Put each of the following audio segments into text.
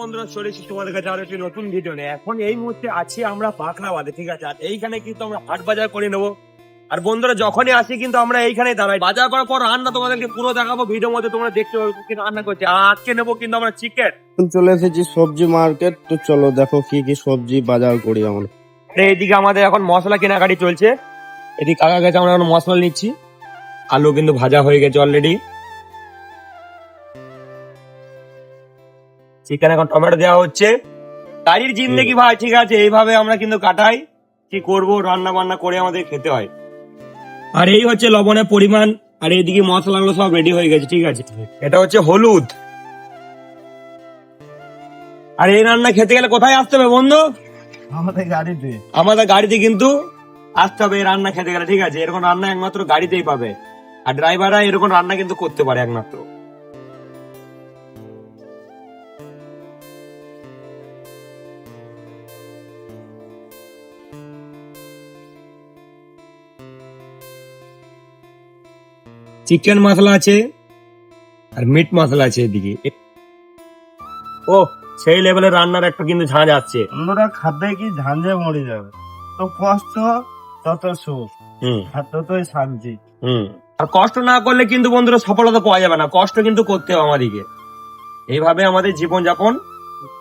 বন্ধুরা চলে এসেছি তোমাদের কাছে আরো একটি নতুন ভিডিও নিয়ে। এখন এই মুহূর্তে আছি আমরা বাখরাবাদে, ঠিক আছে। আর এইখানে কিন্তু আমরা হাট বাজার করে নেবো। আর বন্ধুরা যখনই আসি কিন্তু আমরা এইখানেই দাঁড়াই। বাজার করার পর রান্না তোমাদেরকে পুরো দেখাবো ভিডিওর মধ্যে, তোমরা দেখতে পাবে কি রান্না করছি। আর আজকে নেবো কিন্তু আমরা চিকেন। চলে এসেছি সবজি মার্কেট, তো চলো দেখো কি কি সবজি বাজার করি আমরা। এইদিকে আমাদের এখন মশলা কেনাকাটি চলছে। এদিকে কাকা গেছে, আমরা এখন মশলা নিচ্ছি। আলু কিন্তু ভাজা হয়ে গেছে অলরেডি। চিকেন এখন টমেটো দেওয়া হচ্ছে। গাড়ির জিন্দেগি ভাই, ঠিক আছে, এইভাবে আমরা কিন্তু কাটাই। কি করব, রান্না বান্না করে আমাদের খেতে হয়। আর এই হচ্ছে লবণের পরিমাণ। আর এইদিকে মশলাগুলো সব রেডি হয়ে গেছে, ঠিক আছে। এটা হচ্ছে হলুদ। আর এই রান্না খেতে গেলে কোথায় আসতে হবে বন্ধু? আমাদের গাড়িতে। আমাদের গাড়িতে কিন্তু আসতে হবে এই রান্না খেতে গেলে, ঠিক আছে। এরকম রান্না একমাত্র গাড়িতেই পাবে। আর ড্রাইভাররা এরকম রান্না কিন্তু করতে পারে একমাত্র। চিকেন মশলা আছে আর মিট মশলা আছে এদিকে। ও সেই লেভেলের রান্নার একটা কিন্তু ঝাঁঝ আসছে। অন্যরা খাদ্যে কি ঝাঞ্ঝে মরে যাবে, তো কষ্ট তত সুখ, হুম আর ততই শান্তি। হুম। আর কষ্ট না করলে কিন্তু বন্ধুরা সফলতা পাওয়া যাবে না। কষ্ট কিন্তু করতে হবে আমাদেরকে। এইভাবে আমাদের জীবন যাপন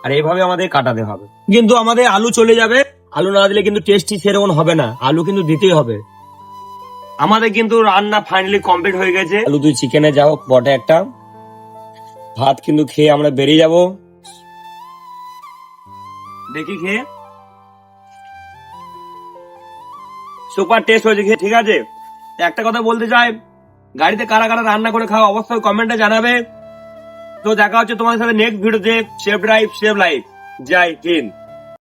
আর এইভাবে আমাদের কাটাতে হবে। কিন্তু আমাদের আলু চলে যাবে। আলু না দিলে কিন্তু টেস্টি সেরকম হবে না। আলু কিন্তু দিতেই হবে। আমাদের কিন্তু রান্না ফাইনালি কমপ্লিট হয়ে গেছে। আলু দুই চিকেনে যাও বটে একটা। ভাত কিন্তু খেয়ে আমরা বেরিয়ে যাব। দেখি খেয়ে সুপার টেস্ট হয়েছে খেয়ে, ঠিক আছে। একটা কথা বলতে চাই, গাড়িতে কারা কারা রান্না করে খাওয়া অবশ্যই কমেন্টে জানাবে। তো দেখা হচ্ছে তোমাদের সাথে নেক্সট ভিডিওতে। Save drive save life. জয় হিন্দ।